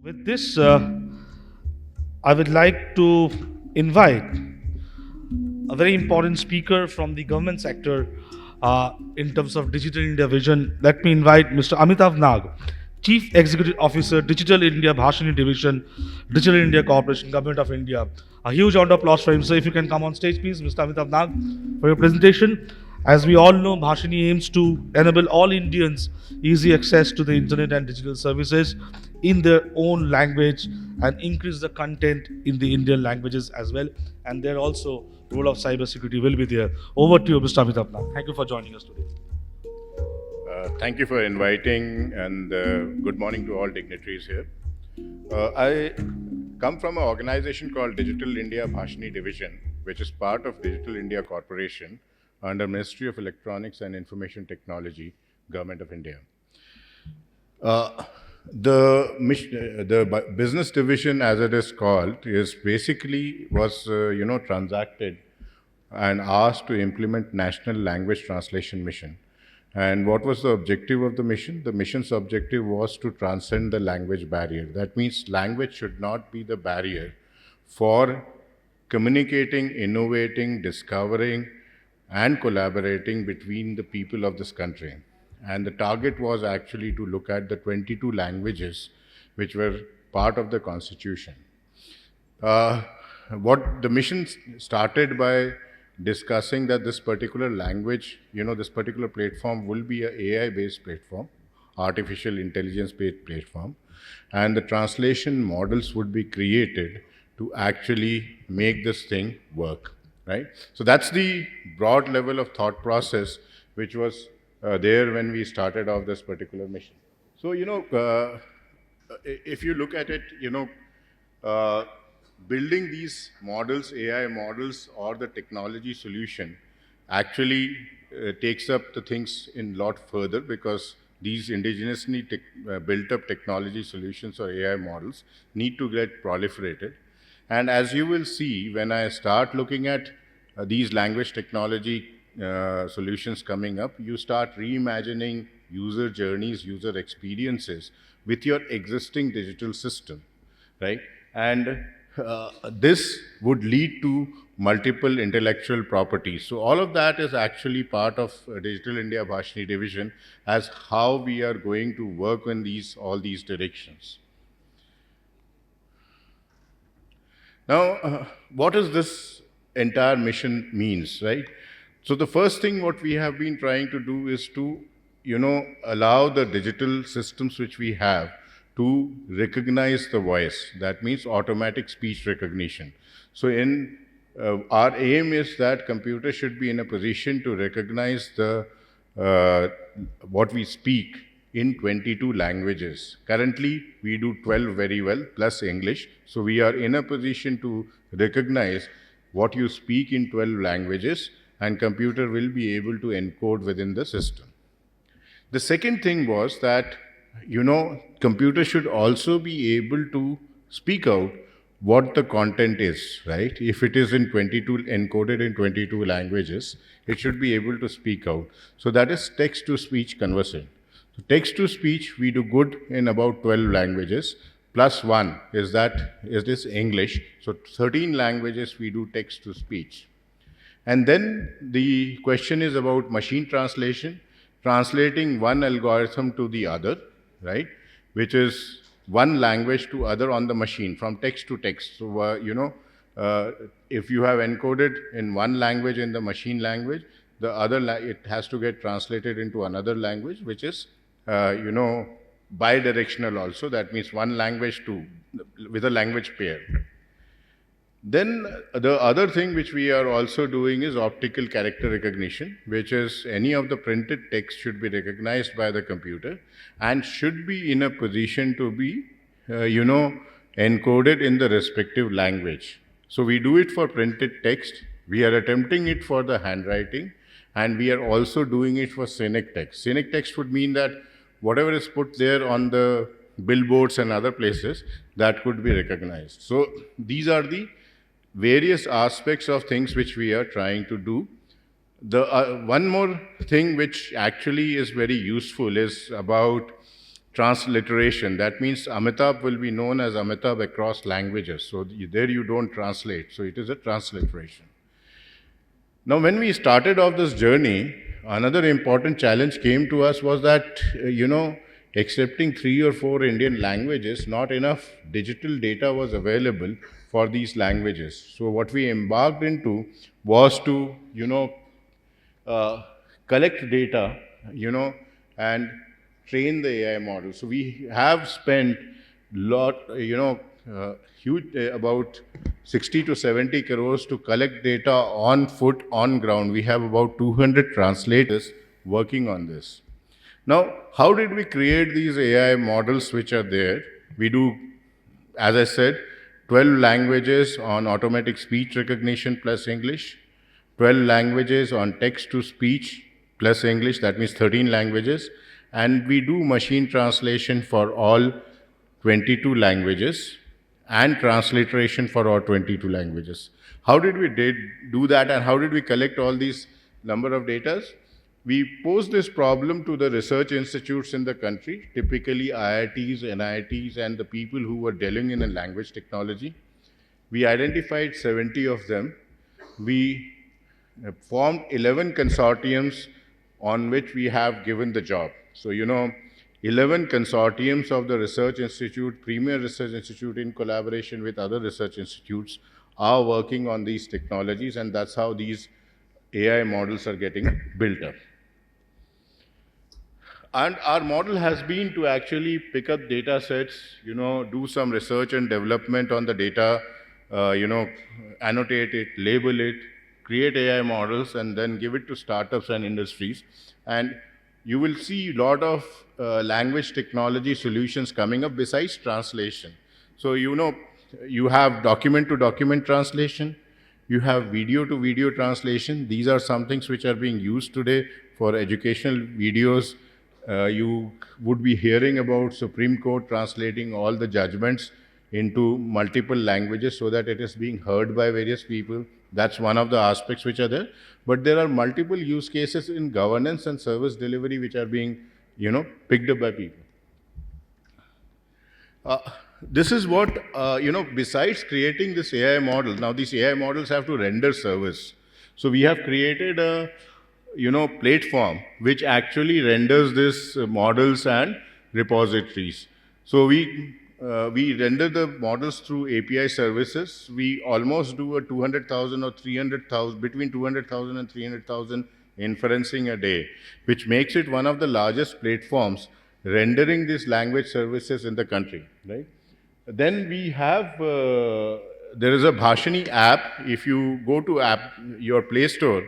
With this, I would like to invite a very important speaker from the government sector in terms of Digital India vision. Let me invite Mr. Amitabh Nag, Chief Executive Officer, Digital India Bhashini Division, Digital India Corporation, Government of India. A huge round of applause for him. So if you can come on stage, please, Mr. Amitabh Nag, for your presentation. As we all know, Bhashini aims to enable all Indians easy access to the internet and digital services in their own language and increase the content in the Indian languages as well. And there also role of cybersecurity will be there. Over to you, Mr. Amitabh Nag. Thank you for joining us today. Thank you for inviting, and good morning to all dignitaries here. I come from an organization called Digital India Bhashini Division, which is part of Digital India Corporation under Ministry of Electronics and Information Technology, Government of India. The business division, as it is called, is basically was transacted and asked to implement National Language Translation Mission. And what was the objective of the mission? The mission's objective was to transcend the language barrier. That means language should not be the barrier for communicating, innovating, discovering, and collaborating between the people of this country. And the target was actually to look at the 22 languages which were part of the constitution. What the mission started by discussing that this particular language, this particular platform will be an AI-based platform, artificial intelligence-based platform, and the translation models would be created to actually make this thing work, right? So that's the broad level of thought process which was there when we started off this particular mission. So, if you look at it, building these models, AI models, or the technology solution actually takes up the things in lot further, because these indigenously built up technology solutions or AI models need to get proliferated. And as you will see, when I start looking at these language technology solutions coming up, you start reimagining user journeys, user experiences with your existing digital system, right? And this would lead to multiple intellectual properties. So all of that is actually part of Digital India Bhashini Division as how we are going to work in all these directions. Now, what does this entire mission means, right? So the first thing what we have been trying to do is to, allow the digital systems which we have to recognize the voice. That means automatic speech recognition. So our aim is that computer should be in a position to recognize what we speak in 22 languages. Currently, we do 12 very well, plus English. So we are in a position to recognize what you speak in 12 languages, and computer will be able to encode within the system. The second thing was that, computer should also be able to speak out what the content is, right? If it is encoded in 22 languages, it should be able to speak out. So that is text-to-speech conversion. So text-to-speech, we do good in about 12 languages, plus one is this English. So 13 languages we do text-to-speech. And then the question is about machine translation, translating one algorithm to the other, right? Which is one language to other on the machine, from text to text. So, if you have encoded in one language in the machine language, the other, it has to get translated into another language, which is, bidirectional also. That means one language with a language pair. Then the other thing which we are also doing is optical character recognition, which is any of the printed text should be recognized by the computer and should be in a position to be, encoded in the respective language. So we do it for printed text, we are attempting it for the handwriting, and we are also doing it for scenic text. Scenic text would mean that whatever is put there on the billboards and other places, that could be recognized. So these are the various aspects of things which we are trying to do. The one more thing which actually is very useful is about transliteration. That means Amitabh will be known as Amitabh across languages. So there you don't translate. So it is a transliteration. Now, when we started off this journey, another important challenge came to us was that, accepting 3 or 4 Indian languages, not enough digital data was available for these languages. So, what we embarked into was to, uh, collect data, and train the AI model. So we have spent lot, huge about 60 to 70 crores to collect data on foot, on ground. We have about 200 translators working on this. Now, how did we create these AI models which are there? We do, as I said, 12 languages on automatic speech recognition plus English, 12 languages on text to speech plus English, that means 13 languages, and we do machine translation for all 22 languages and transliteration for all 22 languages. How did we do that, and how did we collect all these number of data? We posed this problem to the research institutes in the country, typically IITs, NITs, and the people who were dealing in a language technology. We identified 70 of them. We formed 11 consortiums on which we have given the job. So, 11 consortiums of the research institute, premier research institute, in collaboration with other research institutes, are working on these technologies, and that's how these AI models are getting built up. And our model has been to actually pick up data sets, do some research and development on the data, annotate it, label it, create AI models, and then give it to startups and industries. And you will see a lot of language technology solutions coming up besides translation. So, you have document to document translation, you have video to video translation. These are some things which are being used today for educational videos. You would be hearing about Supreme Court translating all the judgments into multiple languages so that it is being heard by various people. That's one of the aspects which are there. But there are multiple use cases in governance and service delivery which are being, picked up by people. This is what, besides creating this AI model, now these AI models have to render service. So we have created a, platform which actually renders these models and repositories. So we render the models through API services. We almost do a 200,000 or 300,000, between 200,000 and 300,000 inferencing a day, which makes it one of the largest platforms rendering these language services in the country, right? Then we have, there is a Bhashini app. If you go to your Play Store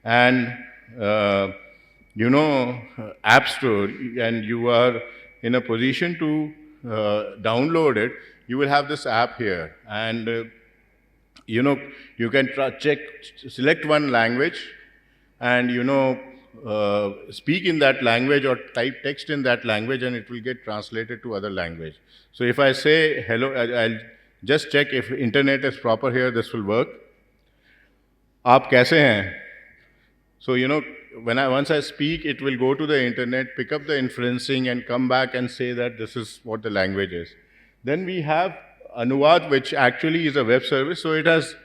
and, App Store, and you are in a position to download it, you will have this app here. And, you can select one language and, speak in that language or type text in that language, and it will get translated to other language. So if I say hello, I'll just check if internet is proper here, this will work. Aap kaise hain? So, once I speak, it will go to the internet, pick up the inferencing, and come back and say that this is what the language is. Then we have Anuvad, which actually is a web service. So it has,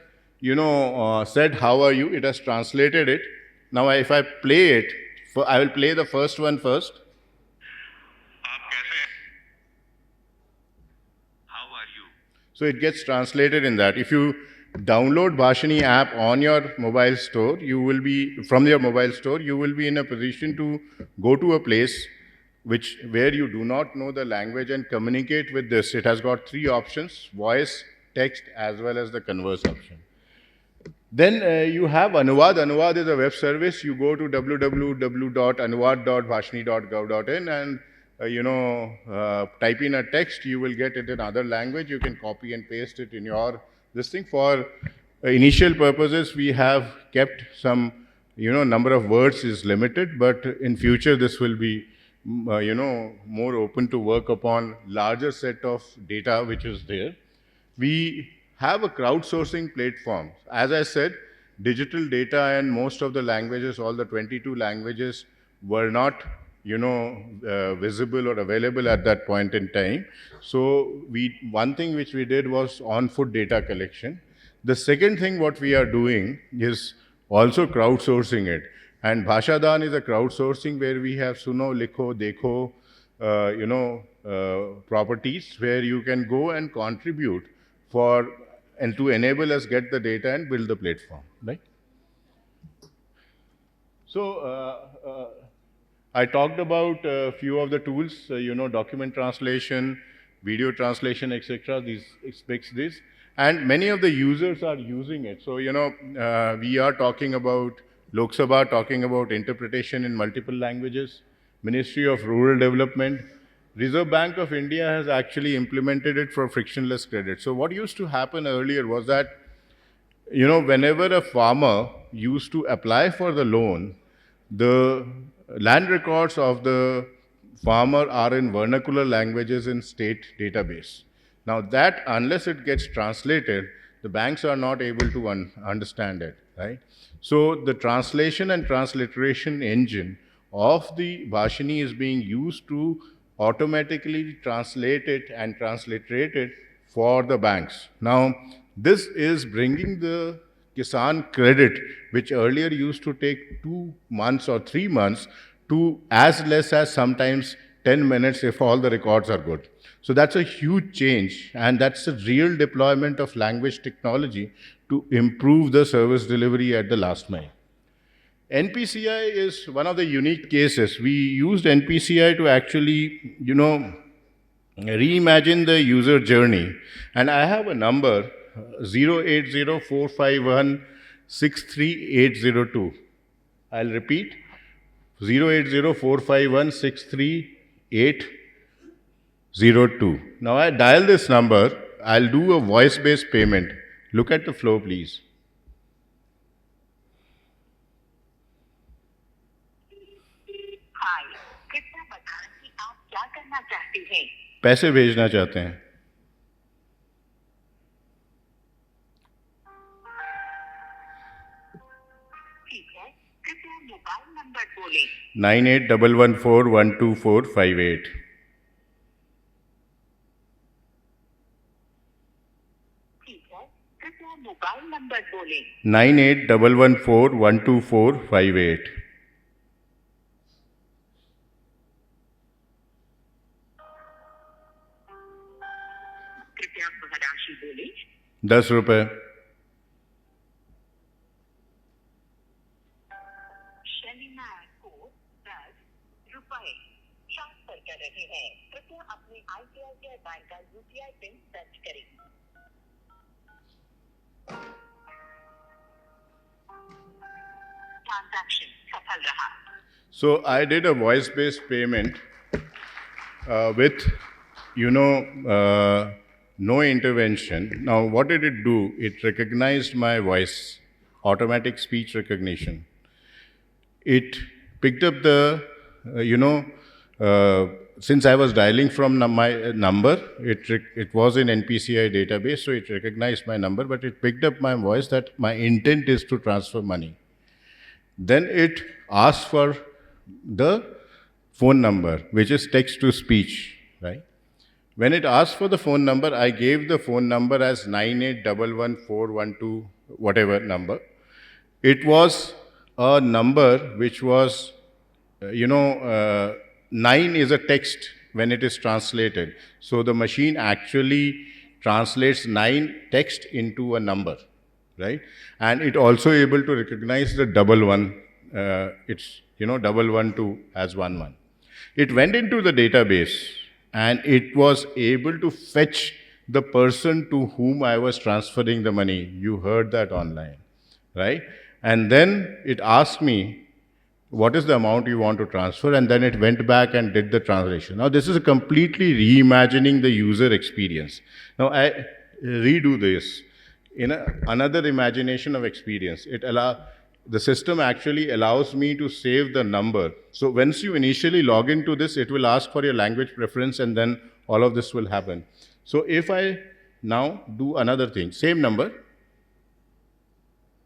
said, how are you? It has translated it. Now, if I play it, I will play the first one first. How are you? So it gets translated in that. If you download Bhashini app on your mobile store, from your mobile store, you will be in a position to go to a place where you do not know the language and communicate with this. It has got 3 options: voice, text, as well as the converse option. Then you have Anuvad. Anuvad is a web service. You go to www.anuvad.bhashini.gov.in and type in a text. You will get it in other language. You can copy and paste it in your this thing. For initial purposes, we have kept some number of words is limited, but in future this will be more open to work upon larger set of data which is there. We have a crowdsourcing platform. As I said, digital data and most of the languages, all the 22 languages, were not visible or available at that point in time. So one thing which we did was on-foot data collection. The second thing what we are doing is also crowdsourcing it. And Bhashadan is a crowdsourcing where we have Suno, Likho, Dekho, properties where you can go and contribute and to enable us get the data and build the platform, right? So I talked about a few of the tools, document translation, video translation, etc. These expects this, and many of the users are using it. So we are talking about Lok Sabha talking about interpretation in multiple languages. Ministry of Rural Development, Reserve Bank of India has actually implemented it for frictionless credit. So what used to happen earlier was that whenever a farmer used to apply for the loan, the land records of the farmer are in vernacular languages in state database. Now that, unless it gets translated, the banks are not able to understand it, right? So the translation and transliteration engine of the Bhashini is being used to automatically translate it and transliterate it for the banks. Now, this is bringing the Kisan credit, which earlier used to take 2 months or 3 months, to as less as sometimes 10 minutes if all the records are good. So that's a huge change, and that's a real deployment of language technology to improve the service delivery at the last mile. NPCI is one of the unique cases. We used NPCI to actually, reimagine the user journey. And I have a number, 08045163802. I'll repeat, 08045163802. Now I dial this number, I'll do a voice-based payment. Look at the flow, please. पैसे भेजना चाहते हैं. ठीक है, कृपया mobile number बोलें. 9811412458. ठीक है, कृपया मोबाइल नंबर बोलें. 9811412458. ₹10. शनिवार को ₹10 ट्रांसफर कर रहे हैं. कृपया अपने ICICI बैंक का UPI पिन दर्ज करें. ट्रांजैक्शन सफल रहा. So I did a voice-based payment with, no intervention. Now, what did it do? It recognized my voice, automatic speech recognition. It picked up the, since I was dialing from my number, it was in NPCI database, so it recognized my number, but it picked up my voice that my intent is to transfer money. Then it asked for the phone number, which is text to speech, right? When it asked for the phone number, I gave the phone number as 98114112, whatever number. It was a number which was, 9 is a text when it is translated. So the machine actually translates 9 text into a number, right? And it also able to recognize the 11. It's, 112 as 11. It went into the database, and it was able to fetch the person to whom I was transferring the money. You heard that online, right? And then it asked me, what is the amount you want to transfer? And then it went back and did the translation. Now, this is completely reimagining the user experience. Now, I redo this in another imagination of experience. The system actually allows me to save the number. So once you initially log into this, it will ask for your language preference, and then all of this will happen. So if I now do another thing, same number.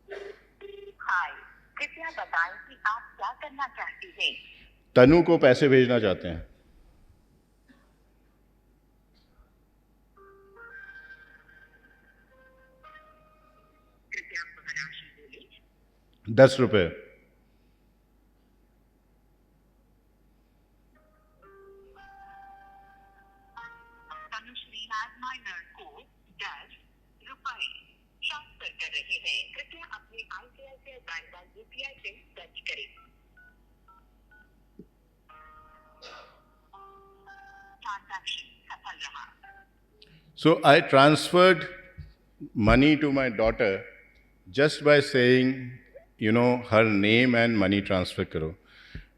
Hi, कृपया बताएं कि आप क्या करना चाहते हैं. तनु को पैसे भेजना चाहते हैं। ₹10। ट्रांसफर कर रहे हैं, कृपया अपने ICICI बैंक का UPI पिन दर्ज करें। ट्रांजैक्शन सफल रहा। So I transferred money to my daughter just by saying, her name and money transfer karo,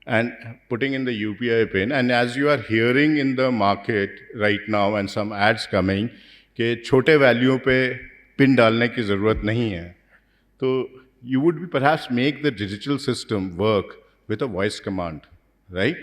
and putting in the UPI pin. And as you are hearing in the market right now and some ads coming, कि छोटे value पे pin डालने की ज़रूरत नहीं है, तो you would be perhaps make the digital system work with a voice command, right?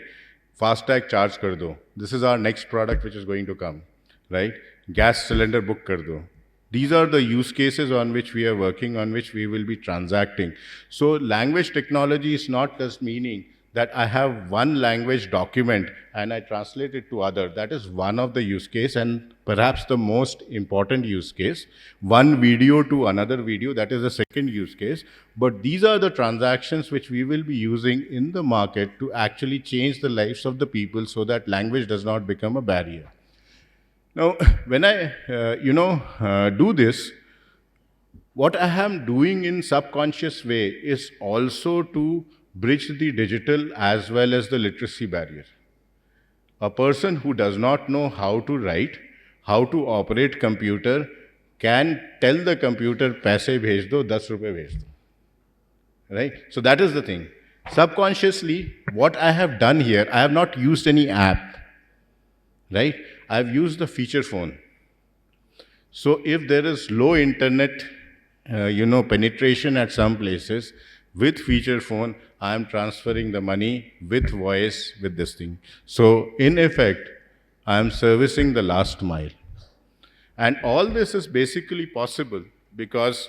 Fastag charge कर दो. This is our next product which is going to come, right? Gas cylinder book कर दो. These are the use cases on which we are working, on which we will be transacting. So language technology is not just meaning that I have one language document and I translate it to other. That is one of the use case and perhaps the most important use case. One video to another video, that is the second use case. But these are the transactions which we will be using in the market to actually change the lives of the people so that language does not become a barrier. Now, when I, do this, what I am doing in subconscious way is also to bridge the digital as well as the literacy barrier. A person who does not know how to write, how to operate computer, can tell the computer, "पैसे भेज दो, ₹10 भेज दो." Right? So that is the thing. Subconsciously, what I have done here, I have not used any app. Right? I have used the feature phone. So if there is low internet, penetration at some places, with feature phone, I am transferring the money with voice with this thing. So in effect, I am servicing the last mile. And all this is basically possible because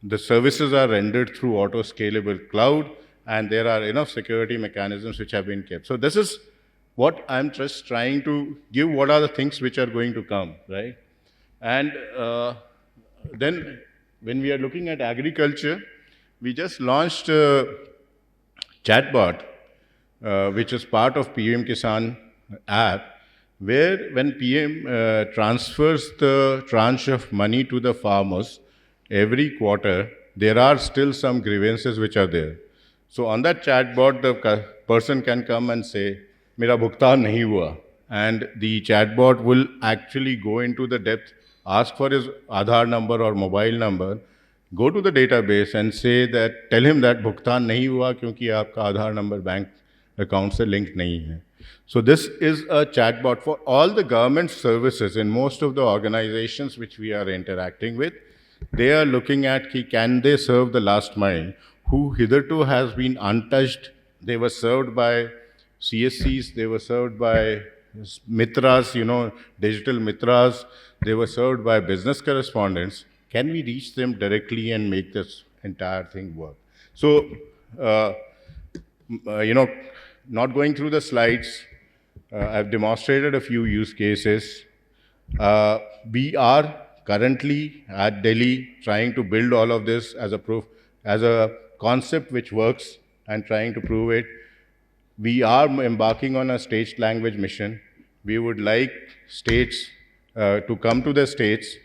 the services are rendered through auto-scalable cloud and there are enough security mechanisms which have been kept. So this is what I'm just trying to give, what are the things which are going to come, right? And then when we are looking at agriculture, we just launched a chatbot, which is part of PM Kisan app, where when PM transfers the tranche of money to the farmers every quarter, there are still some grievances which are there. So on that chatbot, the person can come and say, "Mera bhugtan nahi hua," and the chatbot will actually go into the depth, ask for his Aadhaar number or mobile number, go to the database and say that, tell him that bhugtan nahi hua kyunki aapka Aadhaar number bank account se linked nahi hai. So this is a chatbot for all the government services in most of the organizations which we are interacting with. They are looking at can they serve the last mile, who hitherto has been untouched. They were served by CSCs, they were served by mitras, digital mitras, they were served by business correspondents. Can we reach them directly and make this entire thing work? So, not going through the slides, I've demonstrated a few use cases. We are currently at Delhi trying to build all of this as a proof, as a concept which works and trying to prove it. We are embarking on a staged language mission. We would like states to come to the states,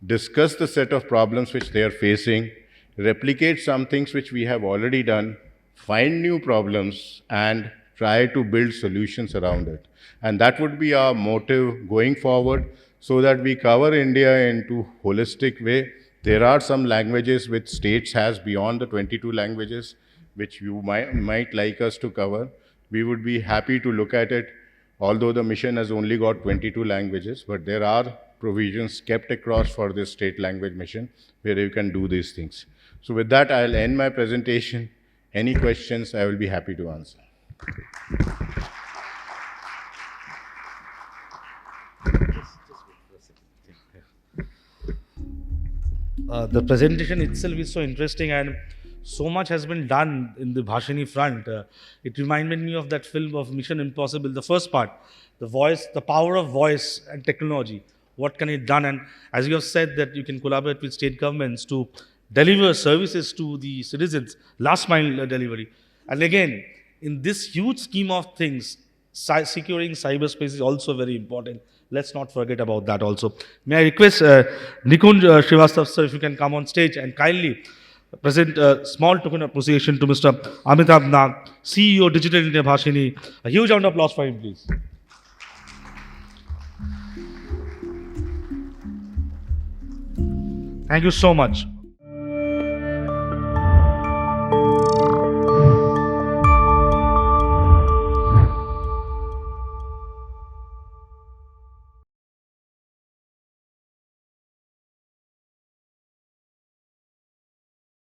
discuss the set of problems which they are facing, replicate some things which we have already done, find new problems, and try to build solutions around it. And that would be our motive going forward, so that we cover India into holistic way. There are some languages which states has beyond the 22 languages, which you might like us to cover. We would be happy to look at it, although the mission has only got 22 languages, but there are provisions kept across for this state language mission where you can do these things. So with that, I'll end my presentation. Any questions, I will be happy to answer. The presentation itself is so interesting, and So much has been done in the Bhashini front. It reminded me of that film of Mission Impossible, the first part, the voice, the power of voice and technology. What can it done? And as you have said that you can collaborate with state governments to deliver services to the citizens, last mile delivery. And again, in this huge scheme of things, securing cyberspace is also very important. Let's not forget about that also. May I request Nikunj Srivastav sir, if you can come on stage and kindly present a small token of appreciation to Mr. Amitabh Nag, CEO Digital India Bhashini. A huge round of applause for him, please. Thank you so much.